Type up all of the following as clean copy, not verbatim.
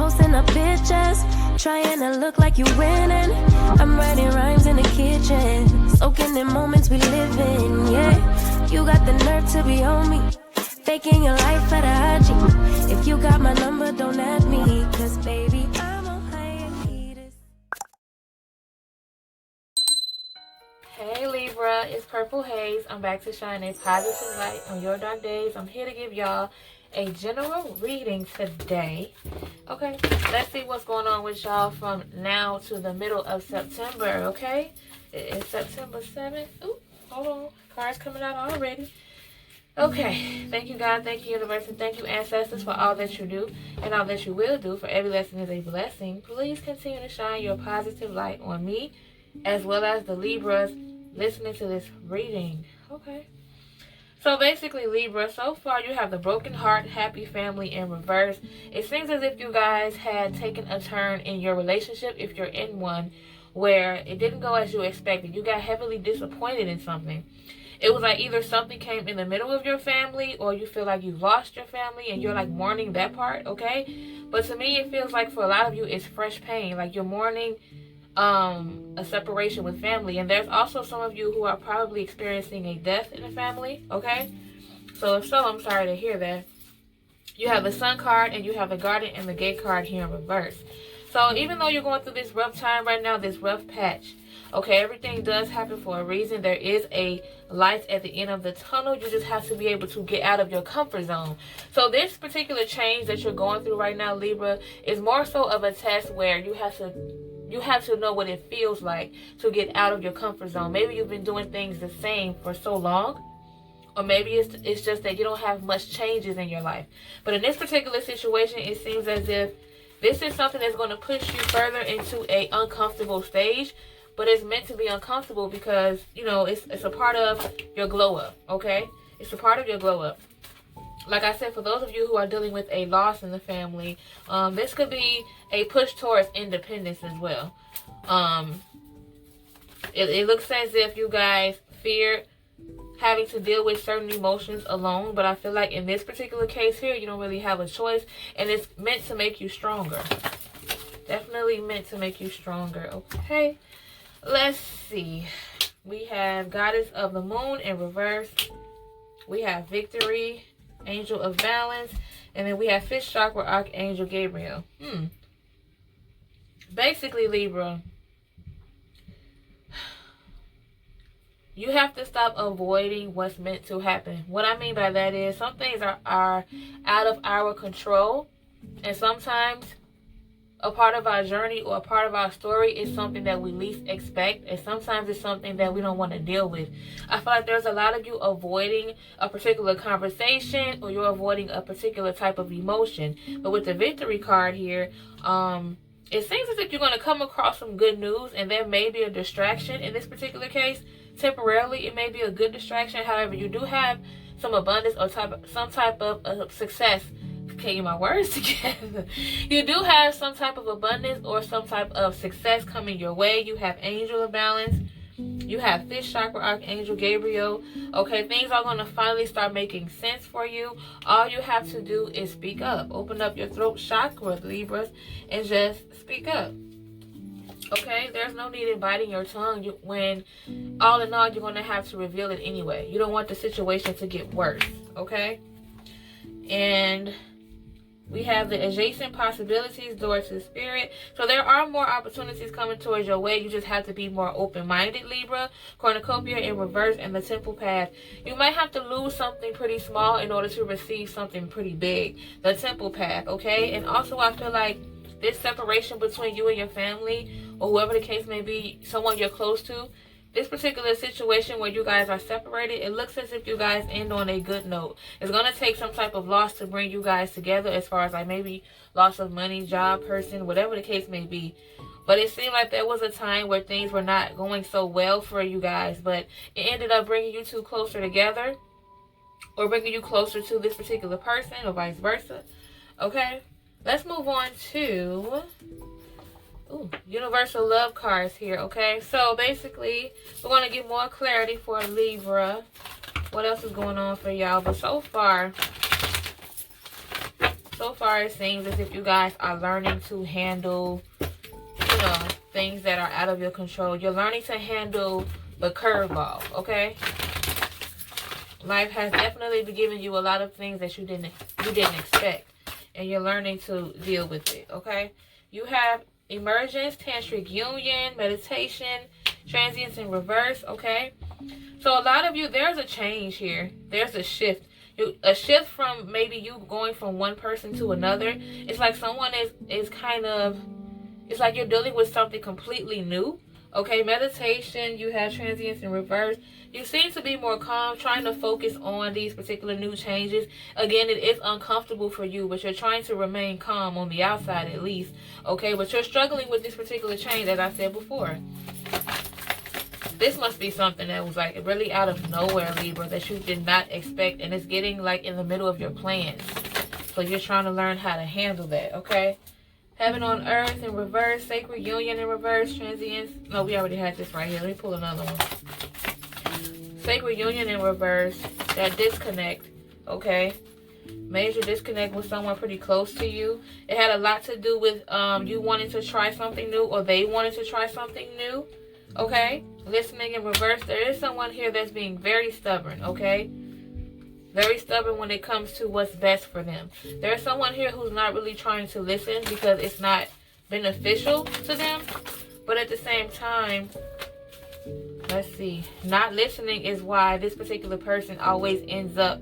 posting up pictures, trying to look like you winning. I'm writing rhymes in the kitchen, soaking in moments we live in, yeah. You got the nerve to be on me, faking your life for the IG. If you got my number, don't add me, cause baby, I'm on hiatus. Hey Libra, it's Purple Hayez. I'm back to shine a positive light on your dark days. I'm here to give y'all a general reading today. Okay, let's see what's going on with y'all from now to the middle of September, okay? It is September 7th. Ooh, hold on. Cards coming out already. Okay, thank you God, thank you universe, and thank you ancestors for all that you do and all that you will do, for every lesson is a blessing. Please continue to shine your positive light on me as well as the Libras listening to this reading. Okay, so basically Libra, so far you have the broken heart, happy family in reverse. It seems as if you guys had taken a turn in your relationship, if you're in one, where it didn't go as you expected. You got heavily disappointed in something. It was like either something came in the middle of your family, or you feel like you lost your family and you're like mourning that part, okay? But to me, it feels like for a lot of you, it's fresh pain. Like you're mourning a separation with family. And there's also some of you who are probably experiencing a death in the family, okay? So if so, I'm sorry to hear that. You have the Sun card and you have the Guardian and the Gate card here in reverse. So even though you're going through this rough time right now, this rough patch, okay, everything does happen for a reason. There is a light at the end of the tunnel. You just have to be able to get out of your comfort zone. So this particular change that you're going through right now, Libra, is more so of a test where you have to know what it feels like to get out of your comfort zone. Maybe you've been doing things the same for so long, or maybe it's just that you don't have much changes in your life. But in this particular situation, it seems as if this is something that's going to push you further into a uncomfortable stage. But it's meant to be uncomfortable because, you know, it's a part of your glow up, okay? It's a part of your glow up. Like I said, for those of you who are dealing with a loss in the family, this could be a push towards independence as well. It looks as if you guys fear having to deal with certain emotions alone, but I feel like in this particular case here, you don't really have a choice, and it's meant to make you stronger. Definitely meant to make you stronger, okay? Let's see. We have Goddess of the Moon in reverse. We have Victory, Angel of Balance, and then we have Fish Chakra, Archangel Gabriel. Basically, Libra, you have to stop avoiding what's meant to happen. What I mean by that is some things are out of our control, and sometimes a part of our journey or a part of our story is something that we least expect, and sometimes it's something that we don't want to deal with. I feel like there's a lot of you avoiding a particular conversation, or you're avoiding a particular type of emotion. But with the Victory card here, it seems as if you're going to come across some good news, and there may be a distraction in this particular case. Temporarily, it may be a good distraction. However, you do have some abundance or some type of success. Okay, get my words together. You do have some type of abundance or some type of success coming your way. You have Angel of Balance. You have Fish Chakra, Archangel Gabriel. Okay, things are going to finally start making sense for you. All you have to do is speak up. Open up your throat chakra, Libras, and just speak up. Okay, there's no need in biting your tongue when all in all you're going to have to reveal it anyway. You don't want the situation to get worse. Okay, and we have the adjacent possibilities, door to spirit. So there are more opportunities coming towards your way. You just have to be more open-minded, Libra. Cornucopia in reverse and the temple path. You might have to lose something pretty small in order to receive something pretty big. The temple path, okay? And also I feel like this separation between you and your family, or whoever the case may be, someone you're close to, this particular situation where you guys are separated, it looks as if you guys end on a good note. It's going to take some type of loss to bring you guys together, as far as like maybe loss of money, job, person, whatever the case may be. But it seemed like there was a time where things were not going so well for you guys, but it ended up bringing you two closer together, or bringing you closer to this particular person, or vice versa. Okay, let's move on to universal love cards here. Okay, so basically we're going to get more clarity for Libra, what else is going on for y'all. But so far so far it seems as if you guys are learning to handle, you know, things that are out of your control. You're learning to handle the curveball, okay? Life has definitely been giving you a lot of things that you didn't expect, and you're learning to deal with it, okay? You have emergence, tantric union, meditation, transience in reverse, okay? So a lot of you, there's a change here. There's a shift. A shift from maybe you going from one person to another. It's like someone is kind of, it's like you're dealing with something completely new. Okay, meditation, you have transience in reverse. You seem to be more calm, trying to focus on these particular new changes. Again, it is uncomfortable for you, but you're trying to remain calm on the outside at least. Okay, but you're struggling with this particular change, as I said before. This must be something that was like really out of nowhere, Libra, that you did not expect, and it's getting like in the middle of your plans. So you're trying to learn how to handle that, okay? Heaven on earth in reverse, sacred union in reverse, transience. No, we already had this right here. Let me pull another one. Sacred union in reverse, that disconnect, okay? Major disconnect with someone pretty close to you. It had a lot to do with you wanting to try something new, or they wanted to try something new. Okay, listening in reverse. There is someone here that's being very stubborn, okay? Very stubborn when it comes to what's best for them. There's someone here who's not really trying to listen because it's not beneficial to them. But at the same time, let's see, not listening is why this particular person always ends up,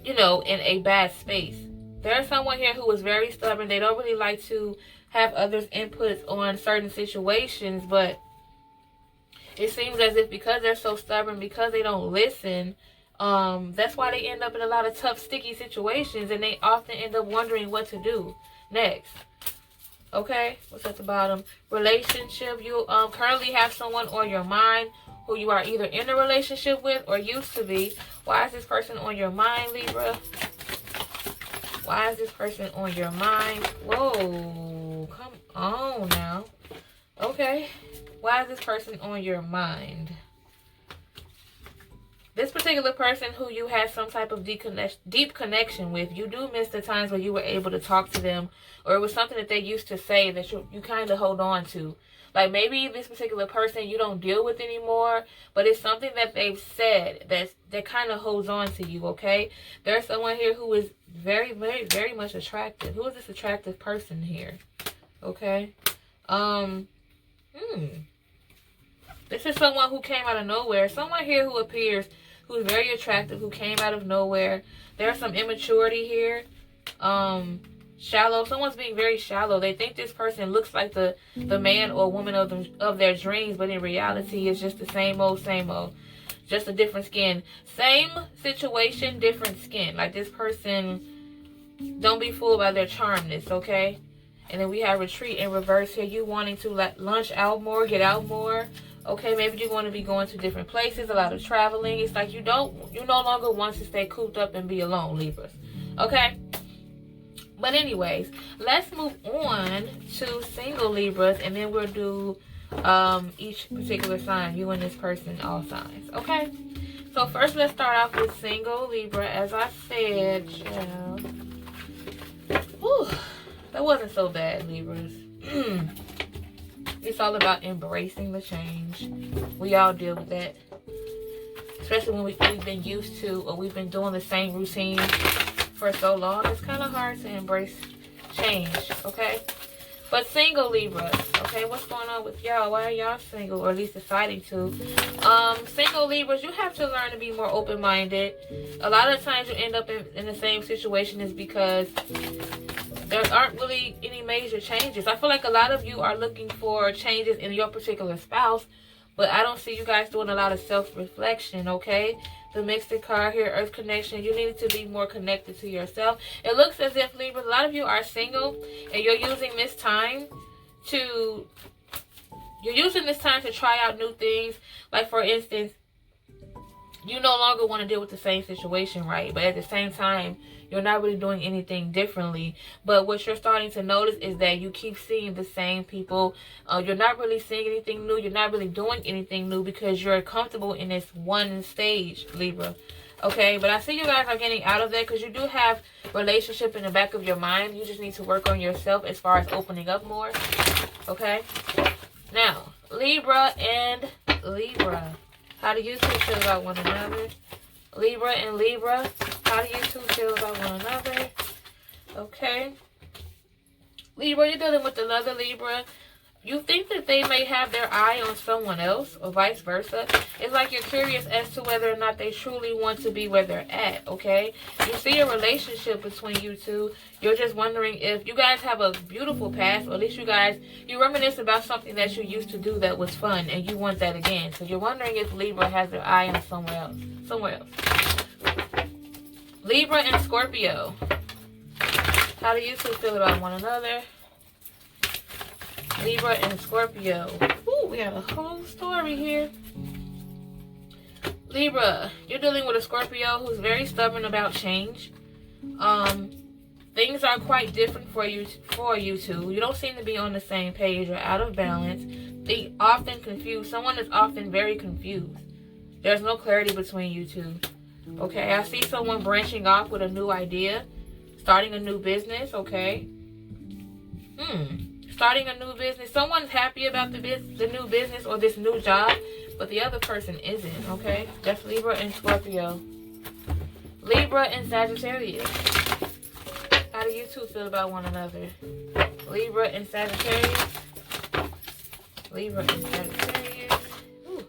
you know, in a bad space. There's someone here who is very stubborn. They don't really like to have others' inputs on certain situations, but it seems as if because they're so stubborn, because they don't listen, that's why they end up in a lot of tough, sticky situations, and they often end up wondering what to do next. Okay, what's at the bottom? Relationship. You currently have someone on your mind who you are either in a relationship with or used to be. Why is this person on your mind, Libra? Why is this person on your mind? Whoa, come on now. Okay. Why is this person on your mind? This particular person who you had some type of deep connection with, you do miss the times where you were able to talk to them, or it was something that they used to say that you kind of hold on to. Like maybe this particular person you don't deal with anymore, but it's something that they've said that kind of holds on to you, okay? There's someone here who is very, very, very much attractive. Who is this attractive person here? Okay. This is someone who came out of nowhere. Someone here who appears, who's very attractive, who came out of nowhere. There's some immaturity here. Shallow. Someone's being very shallow. They think this person looks like the man or woman of their dreams, but in reality, it's just the same old, just a different skin. Same situation, different skin. Like this person, don't be fooled by their charmness, okay? And then we have retreat in reverse here. You wanting to lunch out more, get out more. Okay, maybe you want to be going to different places, a lot of traveling. It's like you no longer want to stay cooped up and be alone, Libras. Okay? But anyways, let's move on to single Libras, and then we'll do each particular sign, you and this person, all signs. Okay? So first let's start off with single Libra. As I said, child. Whew, that wasn't so bad, Libras. It's all about embracing the change. We all deal with that. Especially when we've been used to, or we've been doing the same routine for so long. It's kind of hard to embrace change, okay? But single Libras, okay? What's going on with y'all? Why are y'all single, or at least deciding to? Single Libras, you have to learn to be more open-minded. A lot of times you end up in the same situation is because there aren't really any major changes. I feel like a lot of you are looking for changes in your particular spouse, but I don't see you guys doing a lot of self-reflection, okay? The Mystic card here, Earth Connection, you need to be more connected to yourself. It looks as if, Libra, a lot of you are single, and you're using this time to try out new things. Like, for instance, you no longer want to deal with the same situation, right? But at the same time, you're not really doing anything differently. But what you're starting to notice is that you keep seeing the same people. You're not really seeing anything new. You're not really doing anything new because you're comfortable in this one stage, Libra. Okay, but I see you guys are getting out of that because you do have relationship in the back of your mind. You just need to work on yourself as far as opening up more. Okay? Now, Libra and Libra. How do you two feel about one another? Libra and Libra. How do you two feel about one another? Okay. Libra, you're dealing with another Libra. You think that they may have their eye on someone else or vice versa. It's like you're curious as to whether or not they truly want to be where they're at, okay? You see a relationship between you two. You're just wondering if you guys have a beautiful past, or at least you reminisce about something that you used to do that was fun and you want that again. So you're wondering if Libra has their eye on somewhere else. Libra and Scorpio. How do you two feel about one another? Libra and Scorpio. Ooh, we got a whole story here. Libra, you're dealing with a Scorpio who's very stubborn about change. Things are quite different for you two. You don't seem to be on the same page or out of balance. They often confused. Someone is often very confused. There's no clarity between you two. Okay, I see someone branching off with a new idea, starting a new business. Okay. Starting a new business. Someone's happy about the new business or this new job, but the other person isn't, okay? That's Libra and Scorpio. Libra and Sagittarius. How do you two feel about one another? Libra and Sagittarius. Libra and Sagittarius. Ooh.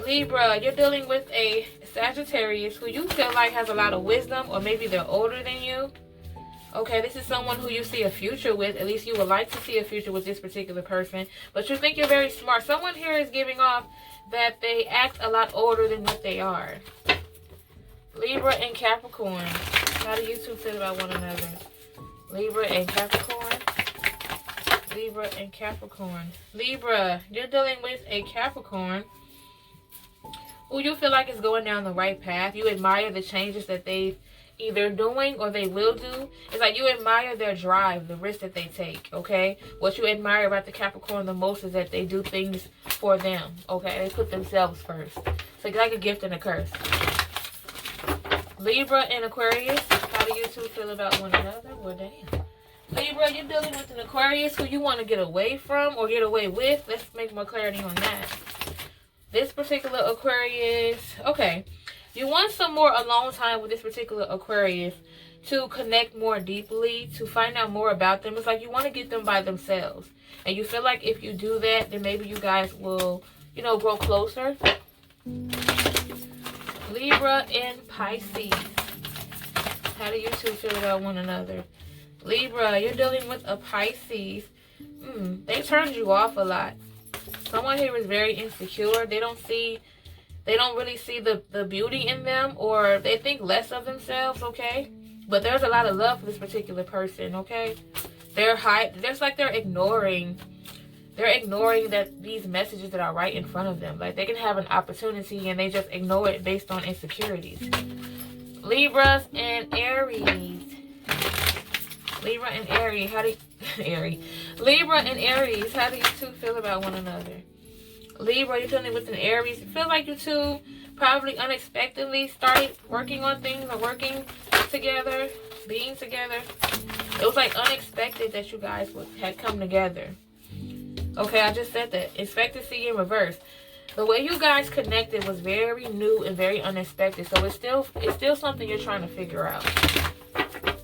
Libra, you're dealing with a Sagittarius who you feel like has a lot of wisdom, or maybe they're older than you. Okay, this is someone who you see a future with. At least you would like to see a future with this particular person. But you think you're very smart. Someone here is giving off that they act a lot older than what they are. Libra and Capricorn. How do you two feel about one another? Libra and Capricorn. Libra and Capricorn. Libra, you're dealing with a Capricorn who you feel like is going down the right path. You admire the changes that they've either doing or they will do. It's like you admire their drive, the risk that they take, okay? What you admire about the Capricorn the most is that they do things for them, okay? They put themselves first. So it's like a gift and a curse. Libra and Aquarius. How do you two feel about one another? Well, damn. Libra, you're dealing with an Aquarius who you want to get away from or get away with. Let's make more clarity on that. This particular Aquarius, okay. You want some more alone time with this particular Aquarius to connect more deeply, to find out more about them. It's like you want to get them by themselves. And you feel like if you do that, then maybe you guys will, grow closer. Libra and Pisces. How do you two feel about one another? Libra, you're dealing with a Pisces. They turned you off a lot. Someone here is very insecure. They don't really see the beauty in them, or they think less of themselves, okay? But there's a lot of love for this particular person, okay? It's like they're ignoring that these messages that are right in front of them. Like they can have an opportunity and they just ignore it based on insecurities. Libras and Aries. Libra and Aries, Libra and Aries, how do you two feel about one another? Libra, you're dealing with an Aries. You feel like you two probably unexpectedly started working on things or working together, being together. It was like unexpected that you guys had come together. Okay, I just said that. Expectancy in reverse. The way you guys connected was very new and very unexpected. So it's still something you're trying to figure out.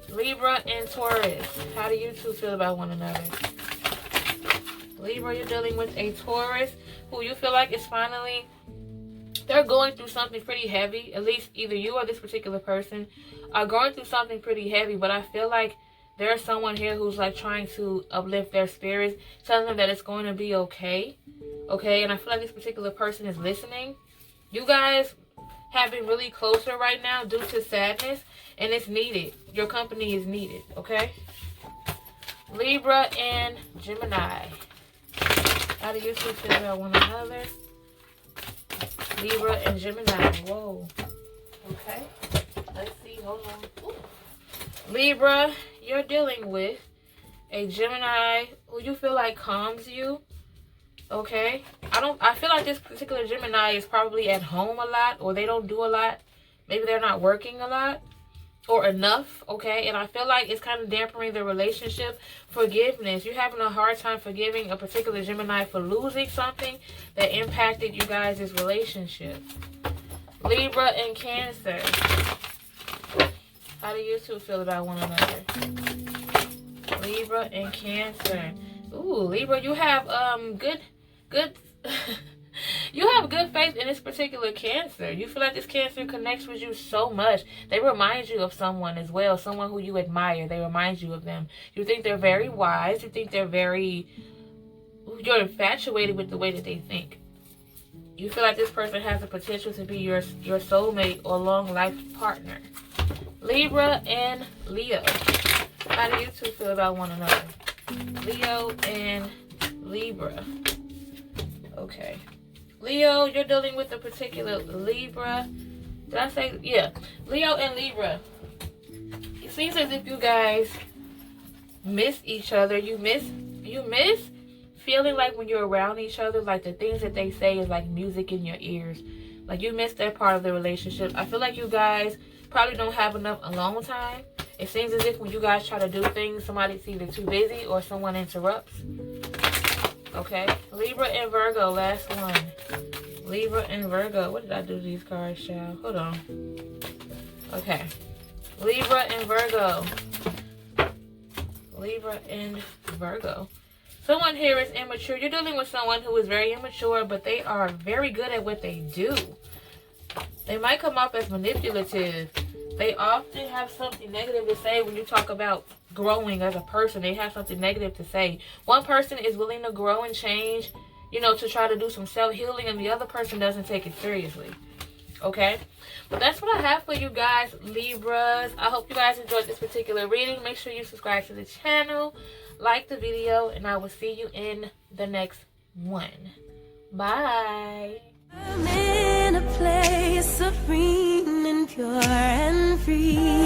Libra and Taurus. How do you two feel about one another? Libra, you're dealing with a Taurus who you feel like is finally, they're going through something pretty heavy. At least either you or this particular person are going through something pretty heavy. But I feel like there's someone here who's like trying to uplift their spirits, telling them that it's going to be okay. Okay, and I feel like this particular person is listening. You guys have been really closer right now due to sadness, and it's needed. Your company is needed, okay? Libra and Gemini. How do you two feel about one another? Libra and Gemini. Whoa. Okay. Let's see. Hold on. Ooh. Libra, you're dealing with a Gemini who you feel like calms you. Okay? I feel like this particular Gemini is probably at home a lot, or they don't do a lot. Maybe they're not working a lot or enough, okay? And I feel like it's kind of dampening the relationship. Forgiveness. You're having a hard time forgiving a particular Gemini for losing something that impacted you guys' relationship. Libra and Cancer. How do you two feel about one another? Libra and Cancer. Ooh, Libra, you have good you have good faith in this particular Cancer. You feel like this Cancer connects with you so much. They remind you of someone as well, someone who you admire. They remind you of them. You think they're very wise. You think you're infatuated with the way that they think. You feel like this person has the potential to be your soulmate or long life partner. Libra and Leo. How do you two feel about one another? Leo and Libra. Okay. Leo, you're dealing with a particular Libra. Did I say? Yeah. Leo and Libra. It seems as if you guys miss each other. You miss feeling like when you're around each other, like the things that they say is like music in your ears. Like you miss that part of the relationship. I feel like you guys probably don't have enough alone time. It seems as if when you guys try to do things, somebody's either too busy or someone interrupts. Okay. Libra and Virgo, last one. Libra and Virgo. What did I do to these cards, child? Hold on. Okay. Libra and Virgo. Libra and Virgo. Someone here is immature. You're dealing with someone who is very immature, but they are very good at what they do. They might come off as manipulative. They often have something negative to say when you talk about growing as a person. They have something negative to say. One person is willing to grow and change, you know, to try to do some self-healing, and the other person doesn't take it seriously. Okay? But that's what I have for you guys, Libras. I hope you guys enjoyed this particular reading. Make sure you subscribe to the channel, like the video, and I will see you in the next one. Bye. I'm in a place serene and pure and free.